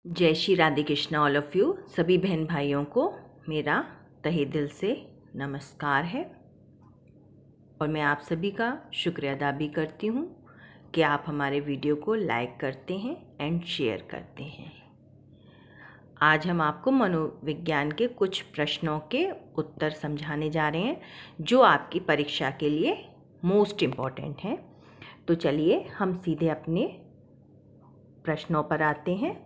जय Shri Radhe Krishna all of you. सभी बहन भाइयों को मेरा तहे दिल से नमस्कार है और मैं आप सभी का शुक्रिया अदा भी करती हूँ कि आप हमारे वीडियो को लाइक करते हैं एंड शेयर करते हैं। आज हम आपको मनोविज्ञान के कुछ प्रश्नों के उत्तर समझाने जा रहे हैं जो आपकी परीक्षा के लिए मोस्ट इम्पॉर्टेंट हैं। तो चलिए हम सीधे अपने प्रश्नों पर आते हैं।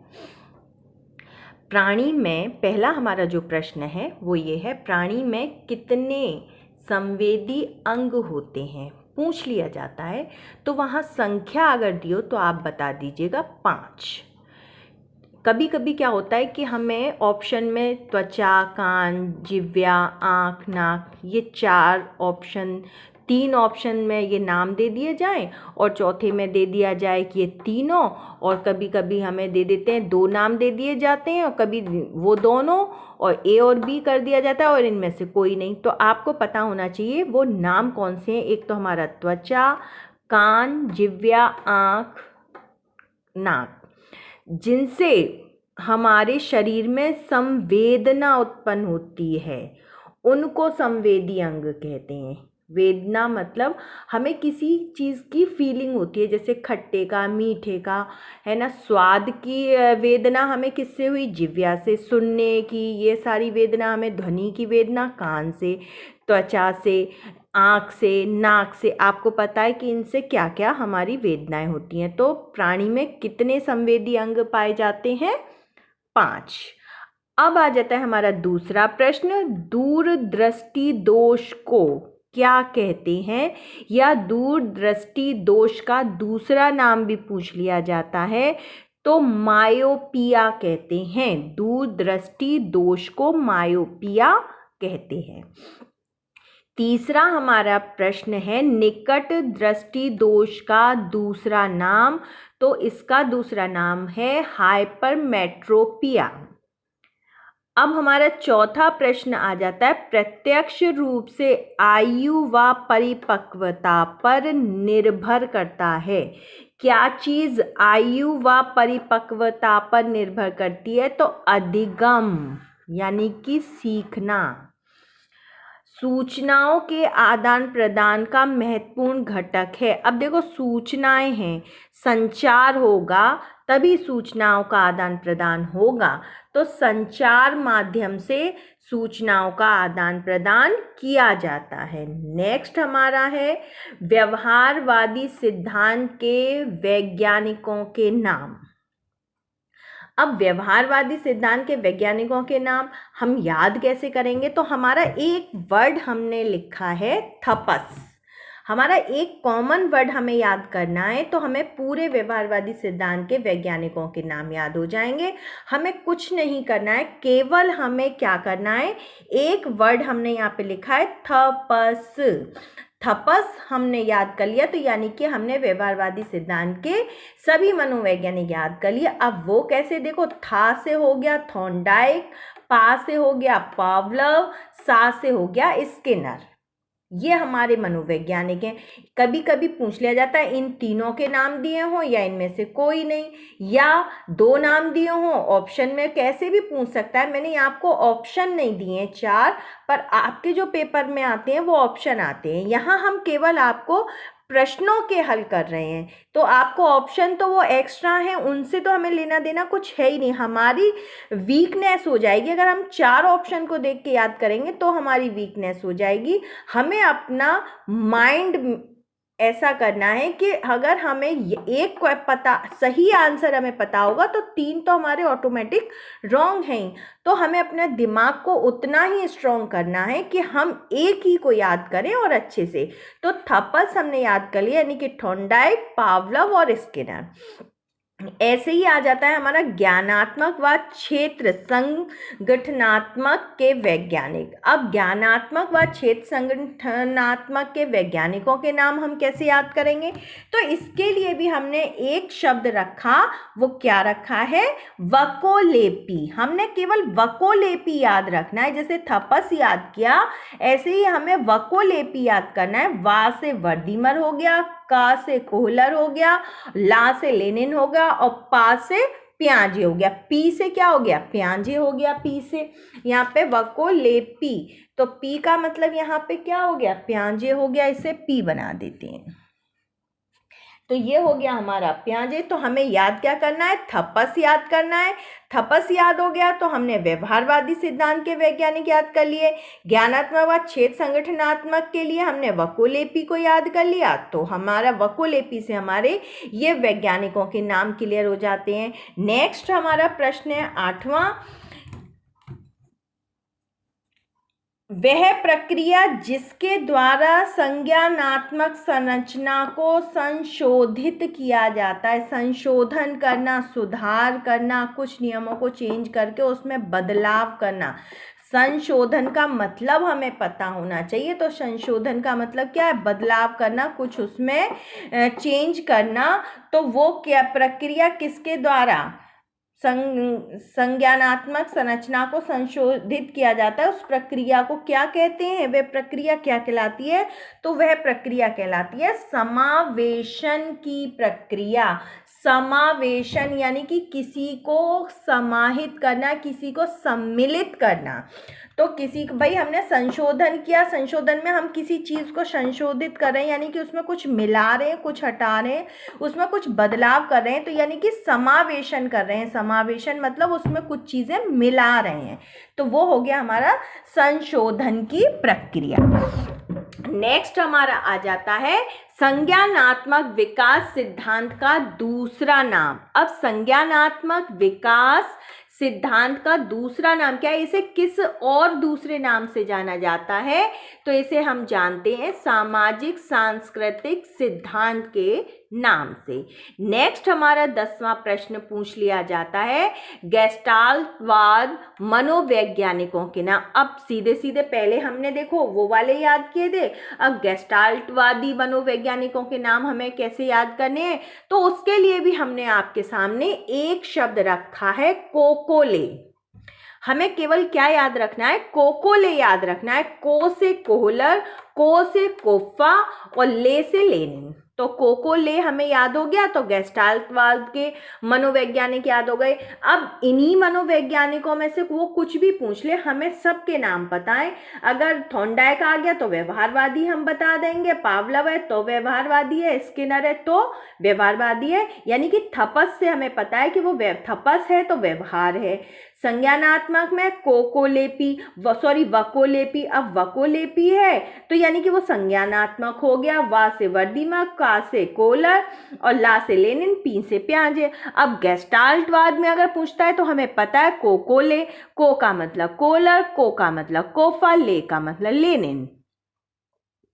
प्राणी में पहला हमारा जो प्रश्न है वो ये है, प्राणी में कितने संवेदी अंग होते हैं पूछ लिया जाता है। तो वहाँ संख्या अगर दी हो तो आप बता दीजिएगा 5। कभी कभी क्या होता है कि हमें ऑप्शन में त्वचा, कान, जिह्वा, आँख, नाक, ये 3 ऑप्शन में ये नाम दे दिए जाएं और चौथे में दे दिया जाए कि ये तीनों, और कभी कभी हमें दे देते हैं 2 नाम दे दिए जाते हैं और कभी वो दोनों और ए और बी कर दिया जाता है और इनमें से कोई नहीं। तो आपको पता होना चाहिए वो नाम कौन से हैं। एक तो हमारा त्वचा, कान, जिह्वा, आँख, नाक, जिनसे हमारे शरीर में संवेदना उत्पन्न होती है, उनको संवेदी अंग कहते हैं। वेदना मतलब हमें किसी चीज़ की फीलिंग होती है, जैसे खट्टे का, मीठे का, है ना। स्वाद की वेदना हमें किससे हुई? जिह्वा से। सुनने की ये सारी वेदना हमें, ध्वनि की वेदना कान से, त्वचा से, आँख से, नाक से। आपको पता है कि इनसे क्या क्या हमारी वेदनाएं होती हैं। तो प्राणी में कितने संवेदी अंग पाए जाते हैं? 5। अब आ जाता है हमारा दूसरा प्रश्न, दूरदृष्टि दोष को क्या कहते हैं, या दूरदृष्टि दोष का दूसरा नाम भी पूछ लिया जाता है तो मायोपिया कहते हैं। दूरदृष्टि दोष को मायोपिया कहते हैं। तीसरा हमारा प्रश्न है, निकट दृष्टि दोष का दूसरा नाम, तो इसका दूसरा नाम है हाइपरमेट्रोपिया। अब हमारा चौथा प्रश्न आ जाता है, प्रत्यक्ष रूप से आयु व परिपक्वता पर निर्भर करता है। क्या चीज़ आयु व परिपक्वता पर निर्भर करती है? तो अधिगम यानी कि सीखना। सूचनाओं के आदान प्रदान का महत्वपूर्ण घटक है। अब देखो, सूचनाएं हैं, संचार होगा तभी सूचनाओं का आदान प्रदान होगा। तो संचार माध्यम से सूचनाओं का आदान प्रदान किया जाता है। नेक्स्ट हमारा है, व्यवहारवादी सिद्धांत के वैज्ञानिकों के नाम। अब व्यवहारवादी सिद्धांत के वैज्ञानिकों के नाम हम याद कैसे करेंगे? तो हमारा एक वर्ड हमने लिखा है थपस। हमारा एक कॉमन वर्ड हमें याद करना है, तो हमें पूरे व्यवहारवादी सिद्धांत के वैज्ञानिकों के नाम याद हो जाएंगे। हमें कुछ नहीं करना है, केवल हमें क्या करना है, एक वर्ड हमने यहाँ पे लिखा है थपस। थपस हमने याद कर लिया, तो यानी कि हमने व्यवहारवादी सिद्धांत के सभी मनोवैज्ञानिक याद कर लिए। अब वो कैसे? देखो, था से हो गया थॉर्नडाइक, पा से हो गया पावलव, सा से हो गया स्किनर। ये हमारे मनोवैज्ञानिक हैं। कभी कभी पूछ लिया जाता है इन तीनों के नाम दिए हों या इनमें से कोई नहीं, या 2 नाम दिए हों। ऑप्शन में कैसे भी पूछ सकता है। मैंने आपको ऑप्शन नहीं दिए हैं 4, पर आपके जो पेपर में आते हैं वो ऑप्शन आते हैं। यहाँ हम केवल आपको प्रश्नों के हल कर रहे हैं, तो आपको ऑप्शन तो वो एक्स्ट्रा हैं, उनसे तो हमें लेना देना कुछ है ही नहीं। हमारी वीकनेस हो जाएगी अगर हम 4 ऑप्शन को देख के याद करेंगे, तो हमारी वीकनेस हो जाएगी। हमें अपना माइंड ऐसा करना है कि अगर हमें एक को पता, सही आंसर हमें पता होगा, तो 3 तो हमारे ऑटोमेटिक रॉन्ग हैं। तो हमें अपने दिमाग को उतना ही स्ट्रॉन्ग करना है कि हम एक ही को याद करें और अच्छे से। तो थपस हमने याद कर लिया, यानी कि थॉर्नडाइक, पावलव और स्किनर। ऐसे ही आ जाता है हमारा ज्ञानात्मक व क्षेत्र संगठनात्मक के वैज्ञानिक। अब ज्ञानात्मक व क्षेत्र संगठनात्मक के वैज्ञानिकों के नाम हम कैसे याद करेंगे? तो इसके लिए भी हमने एक शब्द रखा, वो क्या रखा है? वकोलेपी। हमने केवल वकोलेपी याद रखना है। जैसे थपस याद किया, ऐसे ही हमें वकोलेपी याद करना है। वा से वर्दीमर हो गया, का से कोहलर हो गया, ला से लेनिन हो गया और पा से प्याजे हो गया, पी से क्या हो गया, प्याजे हो गया, पी से। यहाँ पे वकोलेपी, तो पी का मतलब यहाँ पे क्या हो गया, प्याजे हो गया, इसे पी बना देते हैं। तो ये हो गया हमारा प्याजे। तो हमें याद क्या करना है, थपस याद करना है। थपस याद हो गया तो हमने व्यवहारवादी सिद्धांत के वैज्ञानिक याद कर लिए। ज्ञानात्मक व छेद संगठनात्मक के लिए हमने वकोलेपी को याद कर लिया। तो हमारा वकोलेपी से हमारे ये वैज्ञानिकों के नाम क्लियर हो जाते हैं। नेक्स्ट हमारा प्रश्न है 8वां, वह प्रक्रिया जिसके द्वारा संज्ञानात्मक संरचना को संशोधित किया जाता है। संशोधन करना, सुधार करना, कुछ नियमों को चेंज करके उसमें बदलाव करना। संशोधन का मतलब हमें पता होना चाहिए। तो संशोधन का मतलब क्या है, बदलाव करना, कुछ उसमें चेंज करना। तो वो क्या प्रक्रिया किसके द्वारा संज्ञानात्मक संरचना को संशोधित किया जाता है, उस प्रक्रिया को क्या कहते हैं, वह प्रक्रिया क्या कहलाती है, तो वह प्रक्रिया कहलाती है समावेशन की प्रक्रिया। समावेशन यानी कि किसी को समाहित करना, किसी को सम्मिलित करना। तो किसी भाई हमने संशोधन किया, संशोधन में हम किसी चीज़ को संशोधित कर रहे हैं, यानी कि उसमें कुछ मिला रहे हैं, कुछ हटा रहे हैं, उसमें कुछ बदलाव कर रहे हैं, तो यानी कि समावेशन कर रहे हैं। समावेशन मतलब उसमें कुछ चीज़ें मिला रहे हैं, तो वो हो गया हमारा संशोधन की प्रक्रिया। नेक्स्ट हमारा आ जाता है संज्ञानात्मक विकास सिद्धांत का दूसरा नाम। अब संज्ञानात्मक विकास सिद्धांत का दूसरा नाम क्या है, इसे किस और दूसरे नाम से जाना जाता है, तो इसे हम जानते हैं सामाजिक सांस्कृतिक सिद्धांत के नाम से। नेक्स्ट हमारा 10वां प्रश्न पूछ लिया जाता है गेस्टाल्टवाद मनोवैज्ञानिकों के नाम। अब सीधे सीधे पहले हमने देखो वो वाले याद किए थे, अब गेस्टाल्टवादी मनोवैज्ञानिकों के नाम हमें कैसे याद करने हैं, तो उसके लिए भी हमने आपके सामने एक शब्द रखा है कोकोले। हमें केवल क्या याद रखना है, कोकोले याद रखना है। को से कोहलर, को से कोफा और ले से लेनिन। तो कोकोले हमें याद हो गया, तो गेस्टाल्टवाद के मनोवैज्ञानिक याद हो गए। अब इन्हीं मनोवैज्ञानिकों में से वो कुछ भी पूछ ले, हमें सबके नाम पता है। अगर थॉर्नडाइक आ गया तो व्यवहारवादी हम बता देंगे, पावलव है तो व्यवहारवादी है, स्किनर है तो व्यवहारवादी है, यानी कि थपस से हमें पता है कि वो थपस है तो व्यवहार है। संज्ञानात्मक में वकोलेपी, अब वकोलेपी है तो यानी कि वो संज्ञानात्मक हो गया। वा से वर्दीमक, का से कोलर और ला से लेनिन, पी से प्याजे। अब गेस्टाल्टवाद में अगर पूछता है तो हमें पता है कोकोले, को का मतलब कोलर, को का मतलब कोफा, ले का मतलब लेनिन।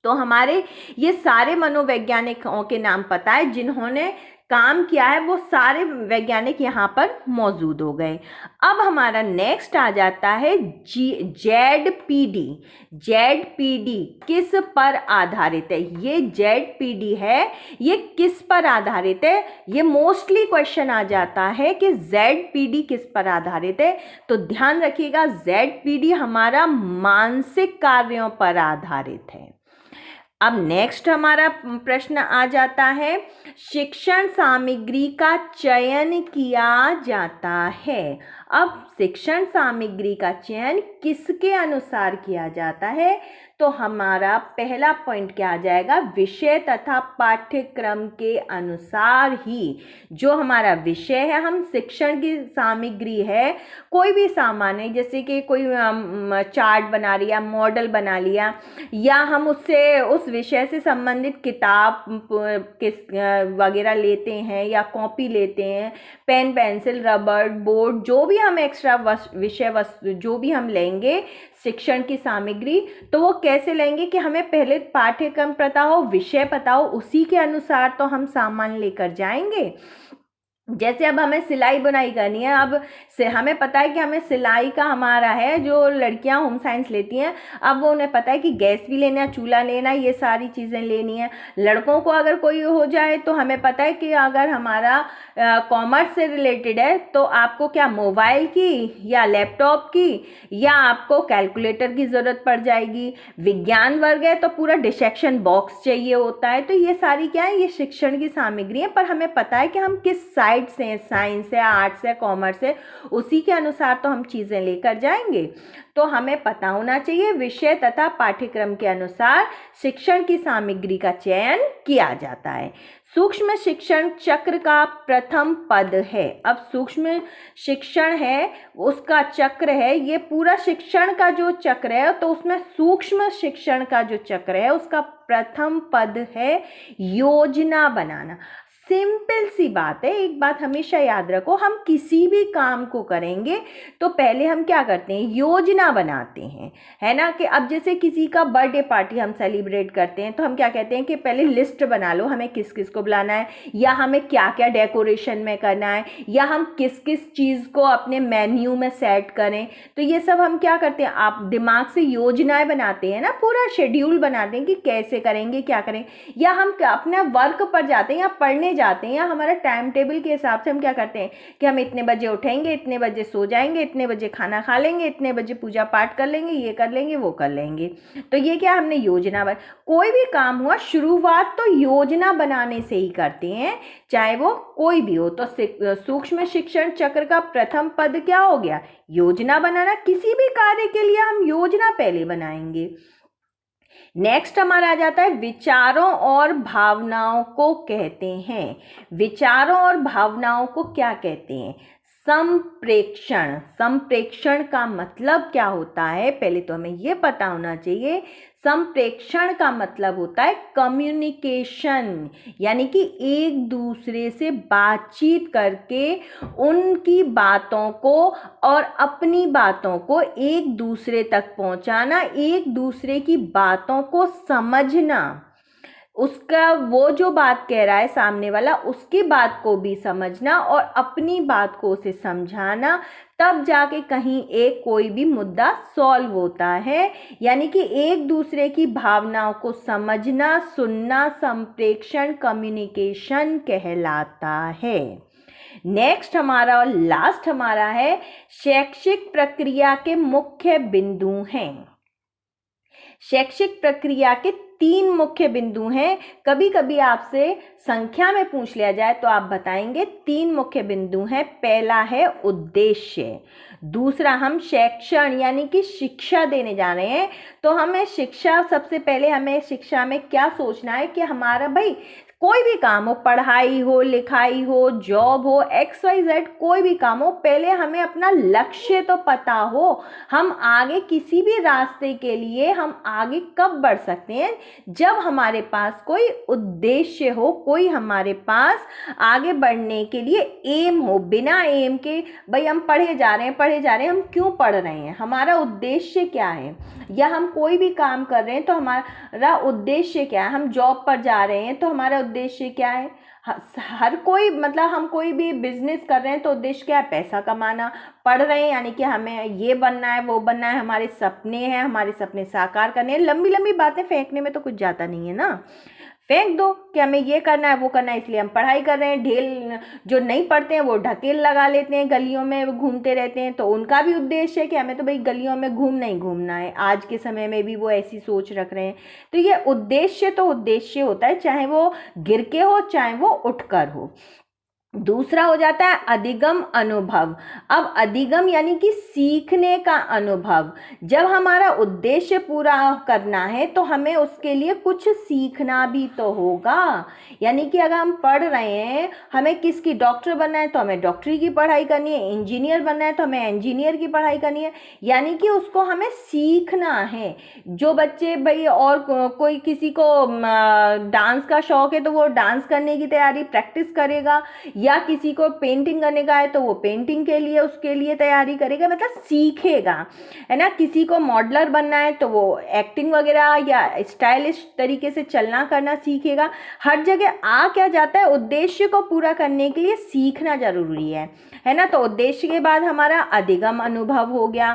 तो हमारे ये सारे मनोवैज्ञानिकों के नाम पता है जिन्होंने काम किया है, वो सारे वैज्ञानिक यहाँ पर मौजूद हो गए। अब हमारा नेक्स्ट आ जाता है जेडपीडी। जेडपीडी किस पर आधारित है, ये जेडपीडी है, ये किस पर आधारित है, ये मोस्टली क्वेश्चन आ जाता है कि जेडपीडी किस पर आधारित है। तो ध्यान रखिएगा जेडपीडी हमारा मानसिक कार्यों पर आधारित है। अब नेक्स्ट हमारा प्रश्न आ जाता है शिक्षण सामग्री का चयन किया जाता है। अब शिक्षण सामग्री का चयन किसके अनुसार किया जाता है, तो हमारा पहला पॉइंट क्या आ जाएगा, विषय तथा पाठ्यक्रम के अनुसार ही। जो हमारा विषय है, हम शिक्षण की सामग्री है, कोई भी सामान है, जैसे कि कोई चार्ट बना लिया, मॉडल बना लिया, या हम उससे उस विषय से संबंधित किताब वगैरह लेते हैं या कॉपी लेते हैं, पेन पेंसिल रबर बोर्ड, जो भी हम एक्स्ट्रा विषय वस्तु जो भी हम लेंगे शिक्षण की सामग्री, तो वो कैसे लेंगे कि हमें पहले पाठ्यक्रम पता हो, विषय पता हो, उसी के अनुसार तो हम सामान लेकर जाएंगे। जैसे अब हमें सिलाई बुनाई करनी है, अब से हमें पता है कि हमें सिलाई का हमारा है, जो लड़कियां होम साइंस लेती हैं, अब वो उन्हें पता है कि गैस भी लेना है, चूल्हा लेना है, ये सारी चीज़ें लेनी है। लड़कों को अगर कोई हो जाए तो हमें पता है कि अगर हमारा कॉमर्स से रिलेटेड है तो आपको क्या मोबाइल की या लैपटॉप की या आपको कैलकुलेटर की ज़रूरत पड़ जाएगी। विज्ञान वर्ग है तो पूरा डिसेक्शन बॉक्स चाहिए होता है। तो ये सारी क्या है, ये शिक्षण की सामग्री है, पर हमें पता है कि हम किस साइड साइट्स हैं, साइंस है, आर्ट्स है, कॉमर्स है, उसी के अनुसार तो हम चीज़ें लेकर जाएंगे। तो हमें पता होना चाहिए विषय तथा पाठ्यक्रम के अनुसार शिक्षण की सामग्री का चयन किया जाता है। सूक्ष्म शिक्षण चक्र का प्रथम पद है। अब सूक्ष्म शिक्षण है, उसका चक्र है, ये पूरा शिक्षण का जो चक्र है, तो उसमें सूक्ष्म शिक्षण का जो चक्र है उसका प्रथम पद है योजना बनाना। सिंपल सी बात है, एक बात हमेशा याद रखो, हम किसी भी काम को करेंगे तो पहले हम क्या करते हैं, योजना बनाते हैं, है ना। कि अब जैसे किसी का बर्थडे पार्टी हम सेलिब्रेट करते हैं तो हम क्या कहते हैं कि पहले लिस्ट बना लो, हमें किस किस को बुलाना है, या हमें क्या क्या डेकोरेशन में करना है, या हम किस किस चीज़ को अपने मेन्यू में सेट करें। तो ये सब हम क्या करते हैं, आप दिमाग से योजनाएं बनाते हैं ना, पूरा शेड्यूल बनाते हैं कि कैसे करेंगे, क्या करें। या हम अपना वर्क पर जाते हैं या पढ़ने जाते हैं, या हमारा टाइम टेबल के हिसाब से हम क्या करते हैं कि हम इतने बजे उठेंगे, इतने बजे सो जाएंगे, इतने बजे खाना खा लेंगे, इतने बजे पूजा पाठ कर लेंगे, ये कर लेंगे, वो कर लेंगे। तो ये क्या हमने योजना बना। कोई भी काम हुआ शुरुआत तो योजना बनाने से ही करते हैं, चाहे वो कोई भी हो। तो सूक्ष्म शिक्षण चक्र का प्रथम पद क्या हो गया, योजना बनाना। किसी भी कार्य के लिए हम योजना पहले बनाएंगे। नेक्स्ट हमारा आ जाता है विचारों और भावनाओं को कहते हैं। विचारों और भावनाओं को क्या कहते हैं, संप्रेक्षण। संप्रेक्षण का मतलब क्या होता है, पहले तो हमें यह पता होना चाहिए। संप्रेक्षण का मतलब होता है कम्युनिकेशन, यानी कि एक दूसरे से बातचीत करके उनकी बातों को और अपनी बातों को एक दूसरे तक पहुंचाना, एक दूसरे की बातों को समझना, उसका वो जो बात कह रहा है सामने वाला, उसकी बात को भी समझना और अपनी बात को उसे समझाना, तब जाके कहीं एक कोई भी मुद्दा सॉल्व होता है। यानी कि एक दूसरे की भावनाओं को समझना, सुनना, संप्रेक्षण, कम्युनिकेशन कहलाता है। नेक्स्ट हमारा और लास्ट हमारा है शैक्षिक प्रक्रिया के मुख्य बिंदु हैं। शैक्षिक प्रक्रिया के 3 मुख्य बिंदु हैं। कभी कभी आपसे संख्या में पूछ लिया जाए तो आप बताएंगे 3 मुख्य बिंदु हैं। पहला है उद्देश्य, दूसरा हम शैक्षण यानी कि शिक्षा देने जा रहे हैं, तो हमें शिक्षा, सबसे पहले हमें शिक्षा में क्या सोचना है कि हमारा भाई कोई भी काम हो, पढ़ाई हो, लिखाई हो, जॉब हो, XYZ कोई भी काम हो, पहले हमें अपना लक्ष्य तो पता हो। हम आगे किसी भी रास्ते के लिए हम आगे कब बढ़ सकते हैं, जब हमारे पास कोई उद्देश्य हो, कोई हमारे पास आगे बढ़ने के लिए एम हो। बिना एम के भाई हम पढ़े जा रहे हैं, हम क्यों पढ़ रहे हैं, हमारा उद्देश्य क्या है। या हम कोई भी काम कर रहे हैं तो हमारा उद्देश्य क्या है, हम जॉब पर जा रहे हैं तो हमारा उद्देश्य क्या है। हर कोई, मतलब हम कोई भी बिजनेस कर रहे हैं तो उद्देश्य क्या है, पैसा कमाना। पढ़ रहे हैं यानी कि हमें ये बनना है, वो बनना है, हमारे सपने हैं, हमारे सपने साकार करने हैं। लंबी लंबी बातें फेंकने में तो कुछ जाता नहीं है ना, फेंक दो कि हमें ये करना है, वो करना है, इसलिए हम पढ़ाई कर रहे हैं। ढेल जो नहीं पढ़ते हैं वो ढकेल लगा लेते हैं, गलियों में घूमते रहते हैं, तो उनका भी उद्देश्य है कि हमें तो भाई गलियों में नहीं घूमना है। आज के समय में भी वो ऐसी सोच रख रहे हैं। तो ये उद्देश्य तो उद्देश्य होता है, चाहे वो गिर के हो चाहे वो उठकर हो। दूसरा हो जाता है अधिगम अनुभव। अब अधिगम यानी कि सीखने का अनुभव। जब हमारा उद्देश्य पूरा करना है तो हमें उसके लिए कुछ सीखना भी तो होगा। यानी कि अगर हम पढ़ रहे हैं, हमें किसकी, डॉक्टर बनना है तो हमें डॉक्टरी की पढ़ाई करनी है, इंजीनियर बनना है तो हमें इंजीनियर की पढ़ाई करनी है। यानी कि उसको हमें सीखना है। जो बच्चे भाई, और कोई किसी को डांस का शौक है तो वो डांस करने की तैयारी, प्रैक्टिस करेगा, या किसी को पेंटिंग करने का है तो वो पेंटिंग के लिए, उसके लिए तैयारी करेगा, मतलब सीखेगा, है ना। किसी को मॉडलर बनना है तो वो एक्टिंग वगैरह या स्टाइलिश तरीके से चलना करना सीखेगा। हर जगह आ क्या जाता है, उद्देश्य को पूरा करने के लिए सीखना जरूरी है ना। तो उद्देश्य के बाद हमारा अधिगम अनुभव हो गया।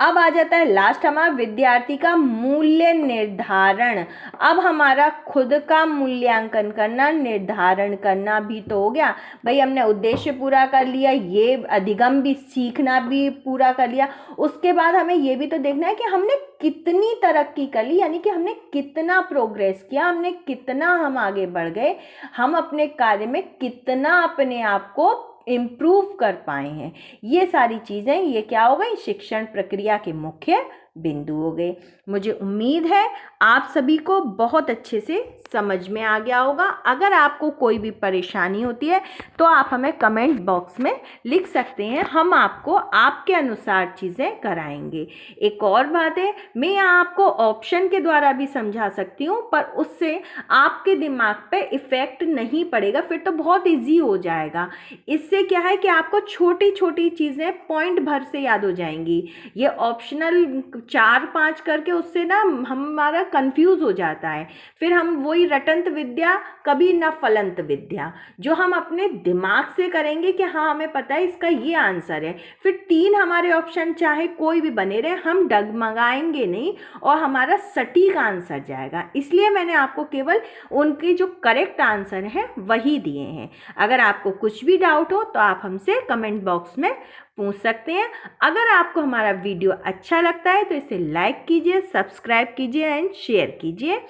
अब आ जाता है लास्ट हमारा विद्यार्थी का मूल्य निर्धारण। अब हमारा खुद का मूल्यांकन करना, निर्धारण करना भी तो हो गया। लिया भाई, हमने उद्देश्य पूरा कर लिया, ये अधिगम भी सीखना भी पूरा कर लिया, उसके बाद हमें ये भी तो देखना है कि हमने कितनी तरक्की कर ली, यानी कि हमने कितना प्रोग्रेस किया, हमने कितना हम आगे बढ़ गए, हम अपने कार्य में कितना अपने आप को इम्प्रूव कर पाए हैं। ये सारी चीज़ें, ये क्या हो गई, शिक्षण प्रक्रिया के मुख्य बिंदु हो गए। मुझे उम्मीद है आप सभी को बहुत अच्छे से समझ में आ गया होगा। अगर आपको कोई भी परेशानी होती है तो आप हमें कमेंट बॉक्स में लिख सकते हैं, हम आपको आपके अनुसार चीज़ें कराएंगे। एक और बात है, मैं यहाँ आपको ऑप्शन के द्वारा भी समझा सकती हूँ, पर उससे आपके दिमाग पे इफ़ेक्ट नहीं पड़ेगा, फिर तो बहुत ईजी हो जाएगा। इससे क्या है कि आपको छोटी छोटी चीज़ें पॉइंट भर से याद हो जाएंगी। ये ऑप्शनल 4-5 करके उससे ना हमारा कंफ्यूज हो जाता है, फिर हम वही रटंत विद्या कभी न फलंत विद्या, जो हम अपने दिमाग से करेंगे कि हाँ हमें पता है इसका ये आंसर है, फिर 3 हमारे ऑप्शन चाहे कोई भी बने रहे, हम डगमगाएंगे नहीं और हमारा सटीक आंसर जाएगा। इसलिए मैंने आपको केवल उनके जो करेक्ट आंसर हैं वही दिए हैं। अगर आपको कुछ भी डाउट हो तो आप हमसे कमेंट बॉक्स में पूछ सकते हैं। अगर आपको हमारा वीडियो अच्छा लगता है तो इसे लाइक कीजिए, सब्सक्राइब कीजिए एंड शेयर कीजिए।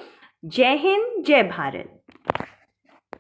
जय हिंद, जय भारत।